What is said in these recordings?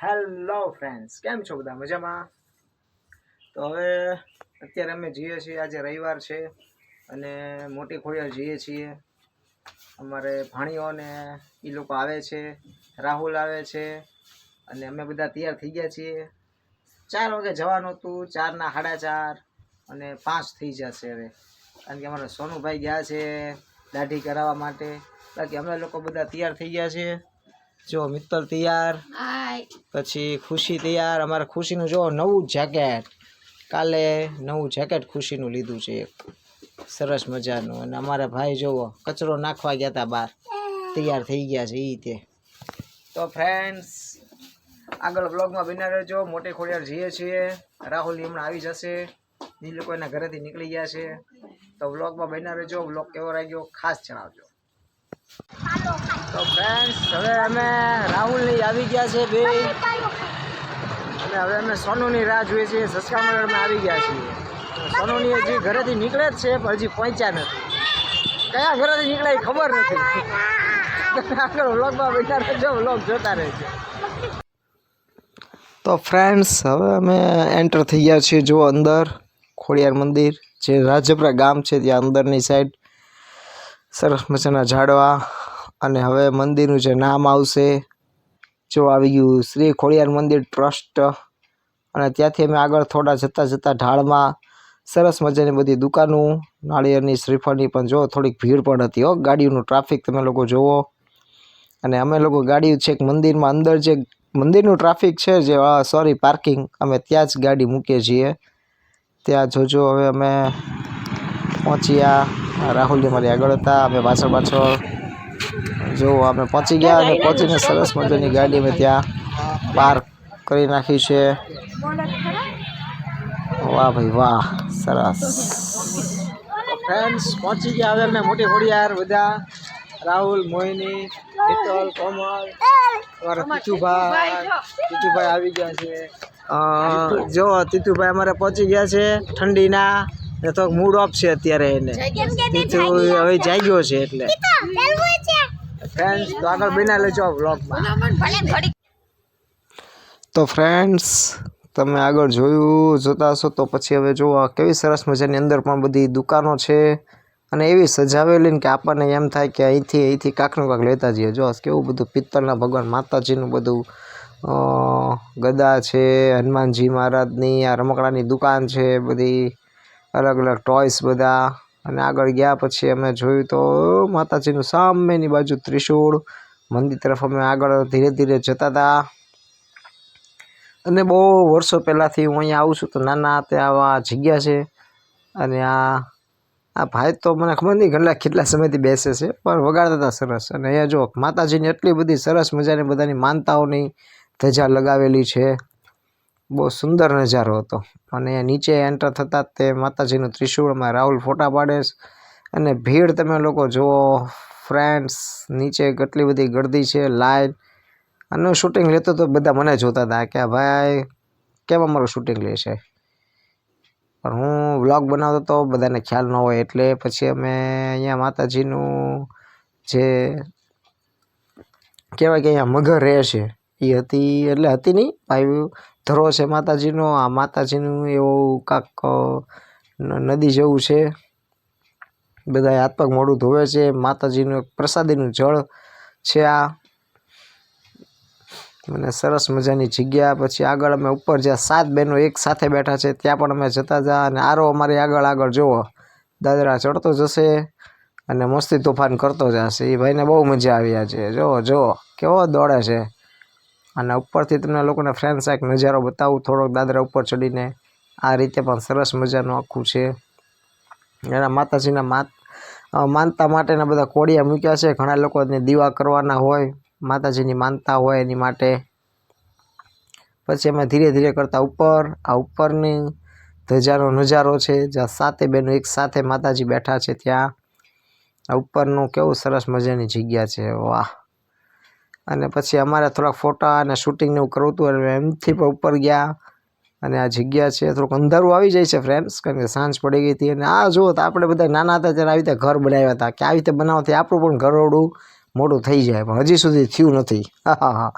Hello friends, કેમ છો બધા? મજામાં? તો હવે અત્યારે અમે જઈએ છીએ, આજે રવિવાર છે અને મોટી ખોડિયાર જઈએ છીએ. અમારે ભાણીઓને એ લોકો આવે છે, રાહુલ આવે છે અને અમે બધા તૈયાર થઈ ગયા છીએ. 4 વાગે જવાનું હતું, 4ના 4:30 અને 5 થઈ જશે હવે, કારણ કે અમારા સોનુભાઈ ગયા છે દાઢી કરાવવા માટે. બાકી અમે લોકો બધા તૈયાર થઈ ગયા છીએ. જો મિત્તલ તૈયાર, પછી ખુશી તૈયાર. અમારે ખુશીનું જો નવું જેકેટ, કાલે નવું જેકેટ ખુશીનું લીધું છે એક સરસ મજાનું. અને અમારા ભાઈ જોવો કચરો નાખવા ગયા હતા બહાર, તૈયાર થઈ ગયા છે એ તે. તો ફ્રેન્ડ્સ, આગળ બ્લોગમાં બન્યા રહેજો. મોટી ખોડિયાર જઈએ છીએ, રાહુલ હમણાં આવી જશે, એ લોકો એના ઘરેથી નીકળી ગયા છે. તો બ્લોગમાં બન્યા રહેજો. બ્લોગ કેવો લાગ્યો ખાસ જણાવજો. તો ફ્રેન્ડ્સ, હવે અમે રાહુલની આવી ગયા છે બે, અને હવે અમે સોનુની રાહ જોઈએ છીએ. સસકામળમાં આવી ગયા છીએ. સોનુની હજી ઘરેથી નીકળે જ છે પણ હજી પહોંચ્યા નથી. કયા ઘરેથી નીકળે એ ખબર નથી. આગળ વ્લોગમાં બેઠા રહેજો, વ્લોગ જોતા રહેજો. તો ફ્રેન્ડ્સ, હવે અમે એન્ટર થઈ ગયા છીએ જો અંદર ખોડિયાર મંદિર, જે રાજપરા ગામ છે ત્યાં અંદરની સાઈડ. સરસ મજાના ઝાડવા, અને હવે મંદિરનું જે નામ આવશે જો આવી ગયું, શ્રી ખોડિયાર મંદિર ટ્રસ્ટ. અને ત્યાંથી અમે આગળ થોડા જતાં ઢાળમાં સરસ મજાની બધી દુકાનો, નાળિયેરની, શ્રીફળની પણ જો થોડીક ભીડ પણ હતી હો, ગાડીઓનું ટ્રાફિક તમે લોકો જુઓ. અને અમે લોકો ગાડી છેક મંદિરમાં અંદર જે મંદિરનું ટ્રાફિક છે, જે સોરી પાર્કિંગ, અમે ત્યાં જ ગાડી મૂકીએ છીએ. ત્યાં જોજો હવે અમે પહોંચ્યા. રાહુલજી મારી આગળ હતા, અમે પાછળ જો અમે પહોંચી ગયા. અને પહોંચીને સરસ મજાની ગાડી અમે ત્યાં પાર્ક કરી નાખી છે. વાહ ભાઈ વાહ, સરસ. ફ્રેન્ડ્સ, પહોંચી ગયા હવે અમે મોટી ખોડિયાર બધા. રાહુલ, મોહિની, મિત્તલ, કોમલ, અમારા તીતુભાઈ આવી ગયા છે. જો તીતુભાઈ અમારે પહોંચી ગયા છે. ઠંડીના તો મૂડ ઓફ છે અત્યારે એને. તીતુ હવે જાગ્યો છે એટલે. ફ્રેન્ડ્સ, તો આગળ બના લેજો વ્લોગમાં. તો ફ્રેન્ડ્સ, તમે આગળ જોતા હશો તો પછી હવે જુઓ કેવી સરસ મજાની અંદર પણ બધી દુકાનો છે, અને એવી સજાવેલી કે આપણને એમ થાય કે અહીંથી કાંકનું કાંક લેતા જઈએ. જો કેવું બધું પિત્તળના ભગવાન માતાજીનું બધું ગદા છે, હનુમાનજી મહારાજની, આ રમકડાની દુકાન છે, બધી અલગ અલગ ટોયસ બધા. અને આગળ ગયા પછી અમે જોયું તો માતાજીનું સામેની બાજુ ત્રિશૂળ. મંદિર તરફ અમે આગળ ધીરે ધીરે જતા હતા. અને બહુ વર્ષો પહેલાંથી હું અહીંયા આવું છું તો નાના ત્યાં આવા જગ્યા છે. અને આ ભાઈ તો મને ખબર નહીં કેટલા સમયથી બેસે છે, પણ વગાડતા હતા સરસ. અને અહીંયા જો માતાજીની એટલી બધી સરસ મજાની બધાની માનતાઓની ધજા લગાવેલી છે, બહુ સુંદર નજારો હતો. અને નીચે એન્ટર થતાં તે માતાજીનું ત્રિશૂળમાં રાહુલ ફોટા પાડે. અને ભીડ તમે લોકો જુઓ ફ્રેન્ડ્સ, નીચે કેટલી બધી ગર્દી છે, લાઈન. અને શૂટિંગ લેતો તો બધા મને જોતા હતા કે ભાઈ કેમ અમારું શૂટિંગ લે છે, પણ હું વ્લોગ બનાવતો તો બધાને ખ્યાલ ન હોય. એટલે પછી અમે અહીંયા માતાજીનું જે કહેવાય કે અહીંયા મગર રહે છે એ હતી, એટલે હતી નહીં, ભાઈ ધરો છે માતાજીનો. આ માતાજીનું એવું કાંક નદી જેવું છે, બધા હાથ પગ મોઢું ધોવે છે. માતાજીનું એક પ્રસાદીનું જળ છે આ, અને સરસ મજાની જગ્યા. પછી આગળ અમે ઉપર જ્યાં 7 બહેનો એક સાથે બેઠા છે ત્યાં પણ અમે જતા હતા. અને આરો અમારી આગળ જુઓ દાદરા ચડતો જશે અને મસ્તી તોફાન કરતો જશે. એ ભાઈને બહુ મજા આવી છે. જુઓ કેવો દોડે છે. અને ઉપરથી તમને લોકોને ફ્રેન્ડ્સ એક નજારો બતાવું થોડોક દાદરા ઉપર ચડીને. આ રીતે પણ સરસ મજાનું આખું છે. એના માતાજીના માનતા માટેના બધા કોડિયા મૂક્યા છે. ઘણા લોકોને દીવા કરવાના હોય, માતાજીની માનતા હોય એની માટે. પછી અમે ધીરે ધીરે કરતા ઉપર, આ ઉપરની ધજાનો નજારો છે જ્યાં 7 બહેનો એક સાથે માતાજી બેઠા છે ત્યાં. આ ઉપરનું કેવું સરસ મજાની જગ્યા છે, વાહ. અને પછી અમારે થોડાક ફોટા અને શૂટિંગને એવું કરવું હતું, અને એમથી પણ ઉપર ગયા. અને આ જગ્યા છે, થોડુંક અંધારું આવી જાય છે ફ્રેન્ડ્સ, કારણ કે સાંજ પડી ગઈ હતી. અને આ જુઓ તો આપણે બધા નાના હતા ત્યારે આવી રીતે ઘર બનાવ્યા હતા, કે આવી રીતે બનાવવાથી આપણું પણ ઘરડું મોટું થઈ જાય, પણ હજી સુધી થયું નથી. હા.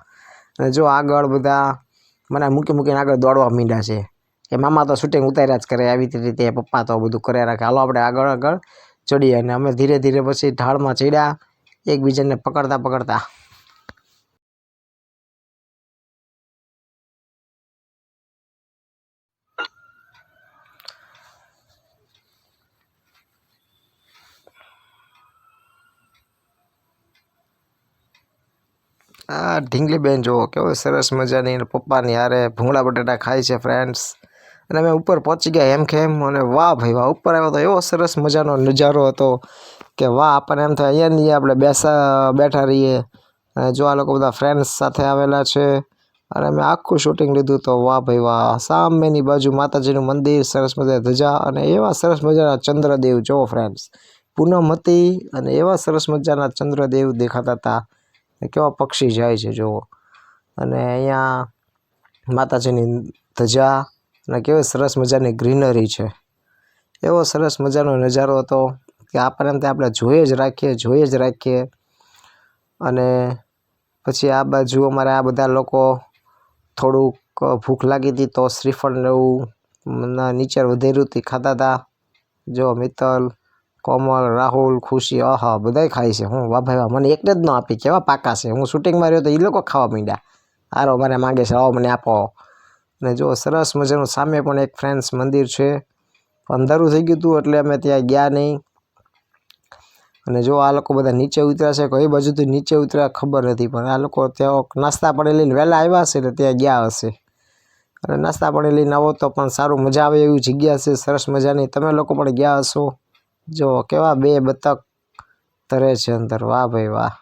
અને જો આગળ બધા મને મૂકીને આગળ દોડવા માંડ્યા છે કે મામા તો શૂટિંગ ઉતાર્યા જ કરે આવી રીતે, પપ્પા તો બધું કર્યા રાખે, હાલો આપણે આગળ ચડીએ. અને અમે ધીરે ધીરે પછી ઢાળમાં ચડ્યા, એકબીજાને પકડતા. આ ઢીંગલી બેન જુઓ કેવો સરસ મજાની પપ્પાની હારે ભૂંગળા બટાટા ખાય છે ફ્રેન્ડ્સ. અને અમે ઉપર પહોંચી ગયા હેમખેમ, અને વાહ ભાઈ વાહ, ઉપર આવ્યો તો એવો સરસ મજાનો નજારો હતો કે વાહ, આપણને એમ થાય અહીંયા નહીં આપણે બેઠા રહીએ. અને જો આ લોકો બધા ફ્રેન્ડ્સ સાથે આવેલા છે, અને અમે આખું શૂટિંગ લીધું. તો વાહ ભાઈ વાહ, સામેની બાજુ માતાજીનું મંદિર, સરસ મજાની ધજા, અને એવા સરસ મજાના ચંદ્રદેવ જુઓ ફ્રેન્ડ્સ. પૂનમ હતી અને એવા સરસ મજાના ચંદ્રદેવ દેખાતા હતા. કેવા પક્ષી જાય છે જુઓ, અને અહીંયા માતાજીની ધજા, અને કેવી સરસ મજાની ગ્રીનરી છે. એવો સરસ મજાનો નજારો હતો કે આપણને આપણે જોઈએ જ રાખીએ. અને પછી આ બાજુ અમારે આ બધા લોકો થોડુંક ભૂખ લાગી હતી, તો શ્રીફળ ને એવું નીચે વધેરું હતી, ખાતા હતા. જો મિત્તલ, કોમલ, રાહુલ, ખુશી, આહા બધાય ખાય છે. હું વાહ ભાઈ વાહ, મને એકને જ ન આપી, કેવા પાકા છે. હું શૂટિંગમાં રહ્યો તો એ લોકો ખાવા માંડ્યા, આરો મને માંગે છે, આવો મને આપો. અને જો સરસ મજાનું સામે પણ એક ફ્રેન્ડ્સ મંદિર છે. અંધારું થઈ ગયું હતું એટલે અમે ત્યાં ગયા નહીં. અને જો આ લોકો બધા નીચે ઉતર્યા છે, કઈ બાજુથી નીચે ઉતર્યા ખબર નથી, પણ આ લોકો ત્યાં નાસ્તા પાણી લઈને વહેલા આવ્યા હશે ને ત્યાં ગયા હશે. અને નાસ્તા પાણી લઈને આવો તો પણ સારું, મજા આવે એવી જગ્યા છે સરસ મજાની. તમે લોકો પણ ગયા હશો. જો કેવા બે બતક તરે છે અંદર, વાહ ભાઈ વાહ,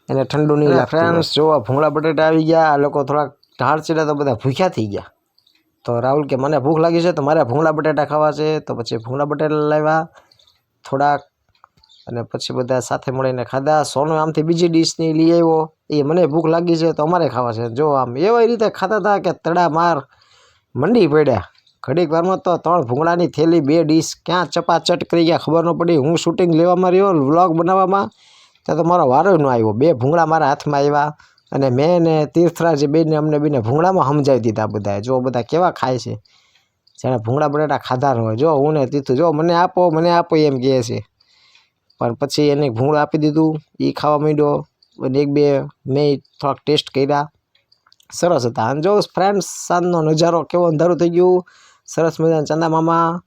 એને ઠંડુ નહીં લાગતું. ફ્રેન્ડ્સ જો ભૂંગળા બટેટા આવી ગયા, આ લોકો થોડાક ઢાળ ચડ્યા તો બધા ભૂખ્યા થઈ ગયા. તો રાહુલ કે મને ભૂખ લાગી છે તો મારે ભૂંગળા બટેટા ખાવા છે. તો પછી ભૂંગળા બટેટા લાવ્યા થોડાક, અને પછી બધા સાથે મળીને ખાધા. સોનું આમથી બીજી ડીશની લઈ આવ્યો, એ મને ભૂખ લાગી છે તો અમારે ખાવા છે. જો આમ એવી રીતે ખાતા હતા કે તડા માર મંડી પડ્યા. ઘડીક વારમાં તો 3 ભૂંગળાની થેલી, 2 ડીશ ક્યાં ચપાચટ કરી ગયા ખબર ન પડી. હું શૂટિંગ લેવામાં રહ્યો, વ્લોગ બનાવવામાં, ત્યાં તો મારો વારો ન આવ્યો. 2 ભૂંગળા મારા હાથમાં આવ્યા, અને મેં ને તીર્થરાજ બેને અમને બેને ભૂંગળામાં સમજાવી દીધા બધા. જો બધા કેવા ખાય છે, જેને ભૂંગળા બટાટા ખાધા ન હોય. જો હું ને તીર્થું, જો મને આપો એમ કહે છે. પણ પછી એને ભૂંગળા આપી દીધું, એ ખાવા માંડ્યો. અને 1-2 મેં થોડાક ટેસ્ટ કર્યા, સરસ હતા. અને જો ફ્રેન્ડ્સ સાંજનો નજારો કેવો, અંધારું થઈ ગયું, સરસ મજાના ચાંદા મામા.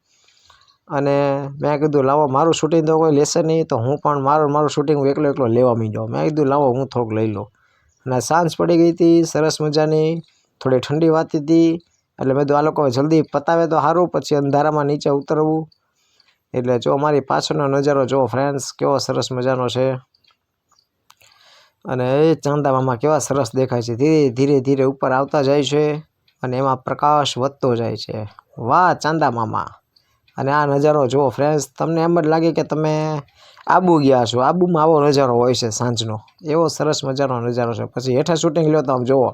અને મેં કીધું લાવો, મારું શૂટિંગ તો કોઈ લેશે નહીં, તો હું પણ મારું શૂટિંગ હું એકલો લેવા માંડ્યો. મેં કીધું લાવો હું થોડુંક લઈ લઉં. અને સાંજ પડી ગઈ હતી સરસ મજાની, થોડી ઠંડી વાતી હતી. એટલે મેં કીધું આ લોકો જલ્દી પતાવે તો સારું, પછી અંધારામાં નીચે ઉતરવું. એટલે જો અમારી પાછળનો નજારો જો ફ્રેન્ડ્સ કેવો સરસ મજાનો છે. અને એ ચાંદા મામા કેવા સરસ દેખાય છે, ધીરે ધીરે ઉપર આવતા જાય છે, અને એમાં પ્રકાશ વધતો જાય છે. વાહ ચાંદા મામા. અને આ નજારો જુઓ ફ્રેન્ડ્સ, તમને એમ જ લાગે કે તમે આબુ ગયા છો. આબુમાં આવો નજારો હોય છે સાંજનો, એવો સરસ મજાનો નજારો છે. પછી હેઠા શૂટિંગ લ્યો તો આમ જુઓ,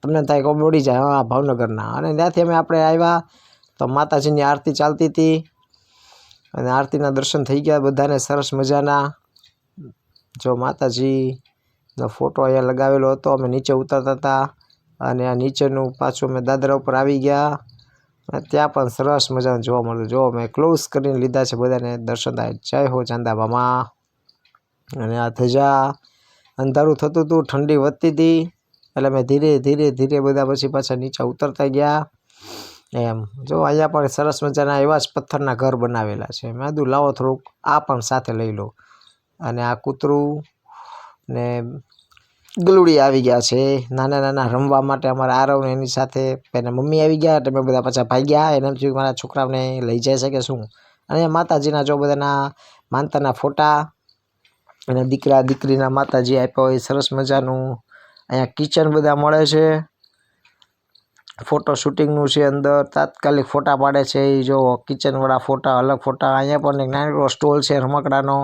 તમને થાય કે પડી જાય હા ભાવનગરના. અને ત્યાંથી આપણે આવ્યા તો માતાજીની આરતી ચાલતી હતી, અને આરતીના દર્શન થઈ ગયા બધાને સરસ મજાના. જો માતાજીનો ફોટો અહીંયા લગાવેલો હતો. અમે નીચે ઉતરતા હતા, અને આ નીચેનું પાછું અમે દાદરા ઉપર આવી ગયા. અને ત્યાં પણ સરસ મજાનું જોવા મળ્યું. જો મેં ક્લોઝ કરીને લીધા છે બધાને દર્શન થાય. જય હો ચાંદા મામા. અને આ ધજા, અંધારું થતું હતું, ઠંડી વધતી હતી, એટલે મેં ધીરે બધા પછી પાછા નીચે ઉતરતા ગયા. એમ જો અહીંયા પણ સરસ મજાના એવા જ પથ્થરના ઘર બનાવેલા છે. મેં કીધું લાવો થોડુંક આ પણ સાથે લઈ લો. અને આ કૂતરું ને ગલુડી આવી ગયા છે નાના રમવા માટે. અમારા આરવ ને એની સાથે એના મમ્મી આવી ગયા, એટલે મેં બધા પાછા ભાગ્યા. એને એમ થયું મારા છોકરાઓને લઈ જાય છે કે શું. અને માતાજીના જો બધાના માનતાના ફોટા, અને દીકરા દીકરીના માતાજી આપ્યા હોય સરસ મજાનું. અહીંયા કિચન બધા મળે છે, ફોટો શૂટિંગનું છે. અંદર તાત્કાલિક ફોટા પાડે છે એ જો કિચનવાળા ફોટા, અલગ ફોટા. અહીંયા પણ એક નાનો સ્ટોલ છે રમકડાનો,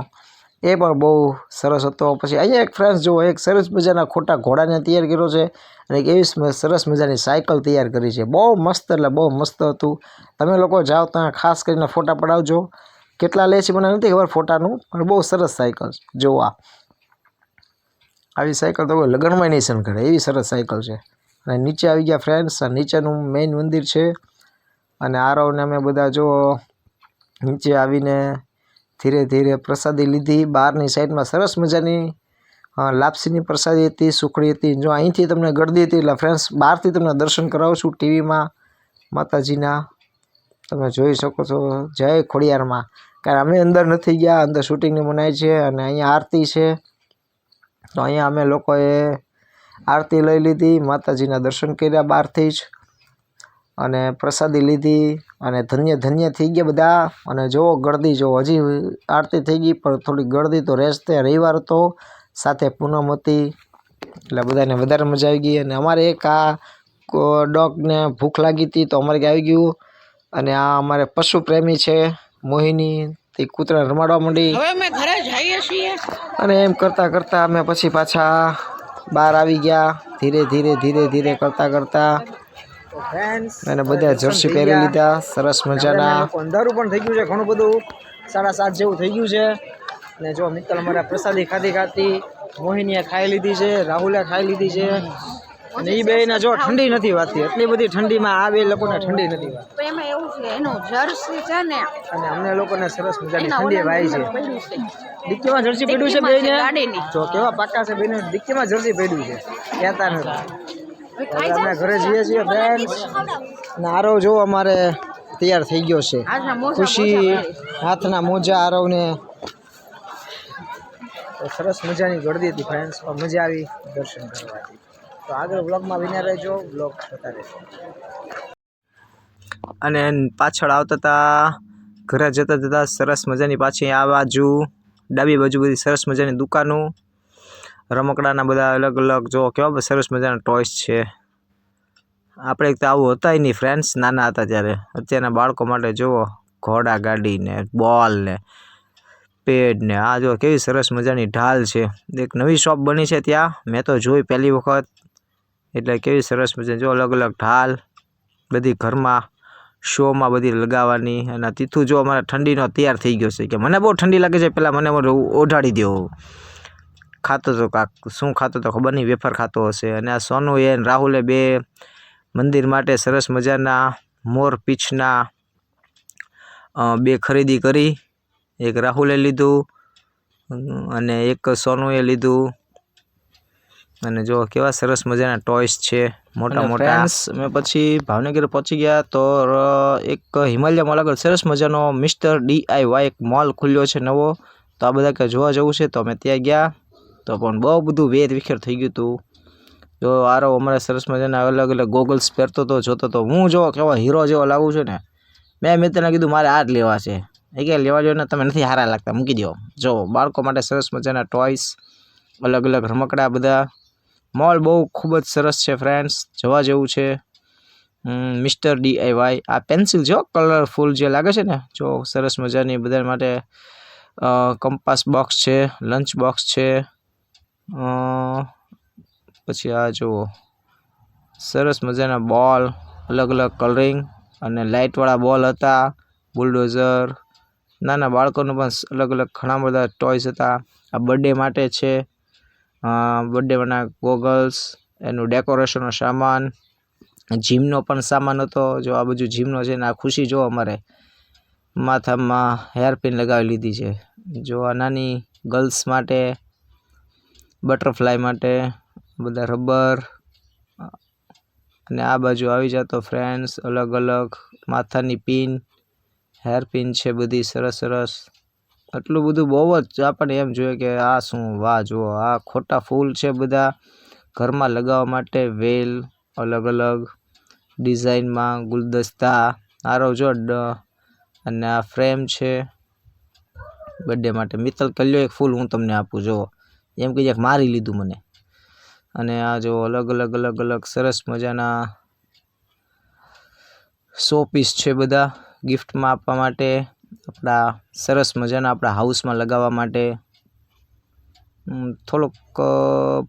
એ પણ બહુ સરસ હતો. પછી અહીંયા એક ફ્રેન્ડ્સ જુઓ, એક સરસ મજાના ખોટા ઘોડાને તૈયાર કર્યો છે, અને એક એવી સરસ મજાની સાયકલ તૈયાર કરી છે. બહુ મસ્ત, એટલે બહુ મસ્ત હતું. તમે લોકો જાઓ ત્યાં ખાસ કરીને ફોટા પડાવજો. કેટલા લે છે મને નથી ખબર ફોટાનું, પણ બહુ સરસ સાયકલ જોવા. આવી સાયકલ તો કોઈ લગ્નમાં નહીં સન કરે, એવી સરસ સાયકલ છે. અને નીચે આવી ગયા ફ્રેન્ડ્સ, આ નીચેનું મેઇન મંદિર છે. અને આરવને અમે બધા જો નીચે આવીને ધીરે ધીરે પ્રસાદી લીધી. બહારની સાઈડમાં સરસ મજાની લાપસીની પ્રસાદી હતી, સુખડી હતી. જો અહીંથી તમને ગળદી હતી એટલે ફ્રેન્ડ્સ બહારથી તમને દર્શન કરાવું છું ટીવીમાં માતાજીના. તમે જોઈ શકો છો. જય ખોડિયારમાં. કારણ અમે અંદર નથી ગયા, અંદર શૂટિંગની મનાઈ છે. અને અહીંયા આરતી છે, તો અહીંયા અમે લોકોએ આરતી લઈ લીધી, માતાજીના દર્શન કર્યા બહારથી જ, અને પ્રસાદી લીધી. અને ધન્ય ધન્ય થઈ ગયા બધા. અને જુઓ ગળદી, જો હજી આરતી થઈ ગઈ પણ થોડી ગળદી તો રહેશે. રવિવાર હતો, સાથે પૂનમ હતી, એટલે બધાને વધારે મજા આવી ગઈ. અને અમારે એક આ ડોગને ભૂખ લાગી હતી તો અમારે આવી ગયું. અને આ અમારે પશુ પ્રેમી છે મોહિની, તે કૂતરાને રમાડવા માંડી. હવે અમે ઘરે જઈએ છીએ. અને એમ કરતાં કરતાં અમે પછી પાછા બહાર આવી ગયા, ધીરે ધીરે ધીરે ધીરે કરતાં કરતાં. અને બધા જર્સી પહેરી લીધા સરસ મજાના. અંધારું પણ થઈ ગયું છે ઘણું બધું, 7:30 જેવું થઈ ગયું છે. અને જો મિત્તલ અમારે પ્રસાદી ખાતી મોહિનીએ ખાઈ લીધી છે, રાહુલે ખાઈ લીધી છે. અને એ બેને જો ઠંડી નથી વાતી, એટલી બધી ઠંડીમાં આ બે લોકોને ઠંડી નથી વાતી. એમાં એવું છે, એનું જર્સી છે ને, અને અમને લોકોને સરસ મજાની ઠંડી વાય છે. ડિક્કીમાં જર્સી પડ્યું છે બેને, જો કેવા પાકા છે બેને, ડિક્કીમાં જર્સી પડ્યું છે, કહેતા નથી. હવે અમે ઘરે જઈએ છીએ ફ્રેન્ડ્સ. અને આરવ જો અમારે તૈયાર થઈ ગયો છે, ખુશી હાથના મોજા આરવને. તો સરસ મજાની ગળદી હતી ફ્રેન્ડ્સ, પણ મજા આવી દર્શન કરવાથી. તો આગળ બ્લોગમાં વિના રહેજો, બ્લોગ જોતા રહેજો. અને પાછળ આવતા હતા ઘરે જતા જતા સરસ મજાની પાછી આ બાજુ ડાબી બાજુ બધી સરસ મજાની દુકાનો, રમકડાના બધા અલગ અલગ. જો કેવા સરસ મજાના ટોયસ છે. આપણે એક તો આવું હતા નહીં ફ્રેન્ડ્સ નાના હતા ત્યારે. અત્યારના બાળકો માટે જુઓ ઘોડા ગાડી ને બોલ ને પેડ ને આ જો કેવી સરસ મજાની ઢાલ છે. એક નવી શોપ બની છે ત્યાં, મેં તો જોઈ પહેલી વખત. એટલે કેવી સરસ મજાની જો અલગ અલગ ઢાલ બધી ઘરમાં શોમાં બધી લગાવવાની. અને તીથું જો અમારે ઠંડીનો તૈયાર થઈ ગયો છે કે મને બહુ ઠંડી લાગે છે, પહેલાં મને ઓઢાડી દો. ખાતો તો કાક શું ખાતો તો ખબર નહીં, વેફર ખાતો હશે. અને આ સોનું એ રાહુલે બે મંદિર માટે સરસ મજાના મોર પીછના બે ખરીદી કરી. એક રાહુલે લીધું અને એક સોનુએ લીધું. અને જો કેવા સરસ મજાના ટોયસ છે મોટા મોટા. મેં પછી ભાવનગર પહોંચી ગયા તો એક હિમાલય મોલ આગળ સરસ મજાનો મિસ્ટર DIY એક મોલ ખુલ્યો છે નવો. તો આ બધા કે જોવા જવું છે તો અમે ત્યાં ગયા, તો પણ બહુ બધું વેર વિખેર થઈ ગયું હતું. જો આરો અમારે સરસ મજાના અલગ અલગ ગોગલ્સ પહેરતો હતો, જોતો તો હું જો કેવો હીરો જેવો લાગું છું ને. મેં મિત્રને કીધું મારે આ જ લેવા છે. એ કે લેવા જો ને, તમે નથી સારા લાગતા, મૂકી દો. જો બાળકો માટે સરસ મજાના ટોયસ, અલગ અલગ રમકડા બધા. મોલ બહુ ખૂબ જ સરસ છે ફ્રેન્ડ્સ, જવા જેવું છે. Mister DIY. આ પેન્સિલ જો કલરફુલ જે લાગે છે ને, જો સરસ મજાની બધા માટે. કંપાસ બોક્સ છે, લંચ બોક્સ છે. પછી આ જુઓ સરસ મજાના બોલ, અલગ અલગ કલરિંગ અને લાઇટવાળા બોલ હતા, બુલડોઝર. નાના બાળકોનું પણ અલગ અલગ ઘણા બધા ટોયસ હતા. આ બર્થડે માટે છે, બર્થડેના ગોગલ્સ, એનું ડેકોરેશનનો સામાન, જીમનો પણ સામાન હતો. જો આ બધું જીમનો છે ને. આ ખુશી જો અમારે માથામાં હેરપિન લગાવી લીધી છે. જો આ નાની ગર્લ્સ માટે, બટરફ્લાય માટે બધા રબર. અને આ બાજુ આવી જતો ફ્રેન્ડ્સ અલગ અલગ માથાની પિન, હેર પિન છે બધી સરસ સરસ. આટલું બધું બહુ જ આપણને એમ જોઈએ કે આ શું, વાહ જુઓ આ ખોટા ફૂલ છે બધા ઘરમાં લગાવવા માટે. વેલ અલગ અલગ ડિઝાઇનમાં, ગુલદસ્તા આરો જો. અને આ ફ્રેમ છે બર્થડે માટે. મિત્તલ કલ્યો એક ફૂલ હું તમને આપું, જુઓ એમ કે મારી લીધું મને. અને આ જો અલગ અલગ અલગ અલગ સરસ મજાના શો પીસ છે બધા ગિફ્ટમાં આપવા માટે, આપણા સરસ મજાના આપણા હાઉસમાં લગાવવા માટે. થોડોક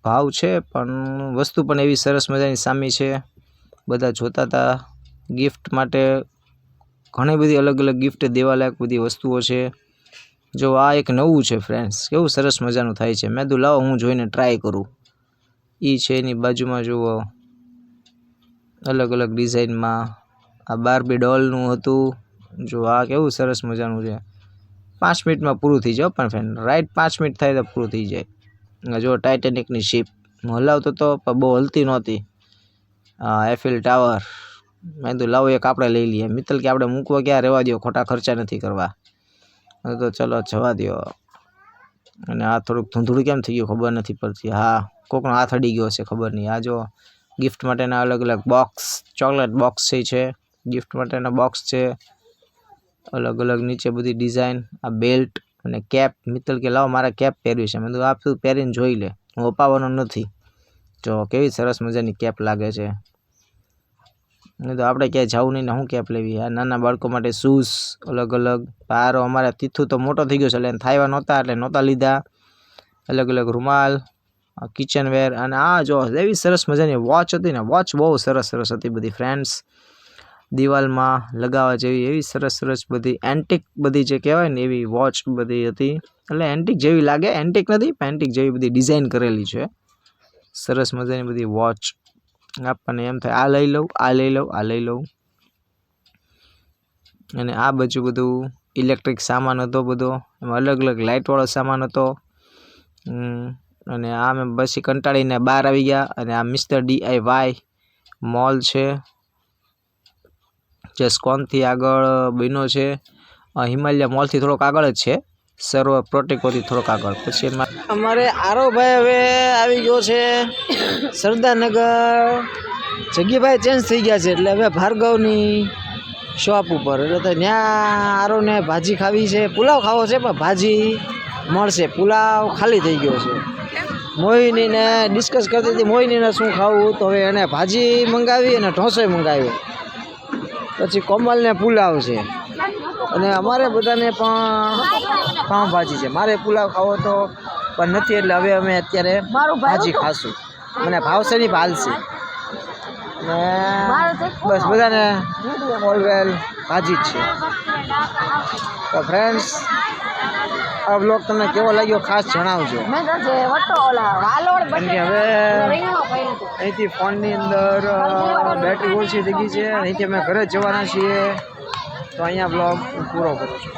ભાવ છે પણ વસ્તુ પણ એવી સરસ મજાની સામી છે. બધા જોતા હતા ગિફ્ટ માટે. ઘણી બધી અલગ અલગ ગિફ્ટ દેવા લાયક બધી વસ્તુઓ છે. જો આ એક નવું છે ફ્રેન્ડ્સ, કેવું સરસ મજાનું થાય છે. મેં કીધું લાવો હું જોઈને ટ્રાય કરું. એ છે એની બાજુમાં જુઓ અલગ અલગ ડિઝાઇનમાં આ બાર્બી ડોલનું હતું. જો આ કેવું સરસ મજાનું છે. 5 મિનિટમાં પૂરું થઈ જાય પણ ફ્રેન્ડ, રાઈટ 5 મિનિટ થાય તો પૂરું થઈ જાય. જો ટાઇટેનિકની શિપ હું હલાવતો હતો પણ બહુ હલતી નહોતી. એફિલ ટાવર, મેં કીધું લાવો એક આપણે લઈ લઈએ. મિત્તલ કે આપણે મૂકવા ક્યાં, રહેવા દો, ખોટા ખર્ચા નથી કરવા. તો ચલો જવા દો. અને આ થોડુંક ધૂંધળું કેમ થઈ ગયું ખબર નથી પડતી. હા, કોકનો હાથ અડી ગયો હશે, ખબર નહીં. આ જો ગિફ્ટ માટેના અલગ અલગ બોક્સ, ચોકલેટ બોક્સ છે, ગિફ્ટ માટેના બોક્સ છે અલગ અલગ. નીચે બધી ડિઝાઇન, આ બેલ્ટ અને કેપ. મિત્તલ કે લાવો મારે કેપ પહેરવી છે. મેં કીધું આ તું પહેરીને જોઈ લે, હું અપાવવાનો નથી. જો કેવી સરસ મજાની કેપ લાગે છે. નહીં તો આપણે ક્યાંય જવું નહીં ને શું કેપ લેવી. આ નાના બાળકો માટે શૂઝ અલગ અલગ. પારો અમારા તીથું તો મોટો થઈ ગયો છે એટલે થાયવા નહોતા એટલે નહોતા લીધા. અલગ અલગ રૂમાલ, કિચનવેર. અને આ જો એવી સરસ મજાની વોચ હતી ને, વોચ બહુ સરસ સરસ હતી બધી ફ્રેન્ડ્સ. દિવાલમાં લગાવવા જેવી એવી સરસ સરસ બધી એન્ટિક બધી જે કહેવાય ને એવી વોચ બધી હતી. એટલે એન્ટિક જેવી લાગે, એન્ટિક નથી પણ એન્ટિક જેવી બધી ડિઝાઇન કરેલી છે. સરસ મજાની બધી વોચ. આપણને એમ થાય આ લઈ લઉં, આ લઈ લઉં, આ લઈ લઉં. અને આ બાજુ બધું ઇલેક્ટ્રિક સામાન હતો બધો, એમાં અલગ અલગ લાઇટવાળો સામાન હતો. અને આ મેં પછી કંટાળીને બહાર આવી ગયા. અને આ મિસ્ટર DIY મોલ છે જે સ્કોનથી આગળ બન્યો છે. હિમાલય મોલથી થોડોક આગળ જ છે, સર્વ પ્રોટેકોથી થોડોક આગળ. પછી એમાં અમારે આરોભાઈ હવે આવી ગયો છે સરદારનગર. જગ્યાભાઈ ચેન્જ થઈ ગયા છે એટલે હવે ભાર્ગવની શોપ ઉપર. એટલે તો ત્યાં આરોને ભાજી ખાવી છે, પુલાવ ખાવો છે પણ ભાજી મળશે. પુલાવ ખાલી થઈ ગયો છે. મોહિનીને ડિસ્કસ કરતી હતી મોહિનીને શું ખાવું, તો હવે એને ભાજી મંગાવી અને ઢોસો મંગાવ્યો. પછી કોમલને પુલાવ છે અને અમારે બધાને પણ પાઉંભાજી છે. મારે પુલાવ ખાવો તો પણ નથી એટલે હવે અમે અત્યારે ભાજી ખાશું. મને ભાવશે નહીં ભાલશે ને બસ બધાને ઓલવેલ ભાજી જ છે. તો ફ્રેન્ડ્સ, આ બ્લોગ તમને કેવો લાગ્યો ખાસ જણાવજો. કેમ કે હવે અહીંથી ફોનની અંદર બેટરી ઓછી થઈ ગઈ છે. અહીંથી અમે ઘરે જવાના છીએ. તો અહીંયા બ્લોગ પૂરો કરું છું.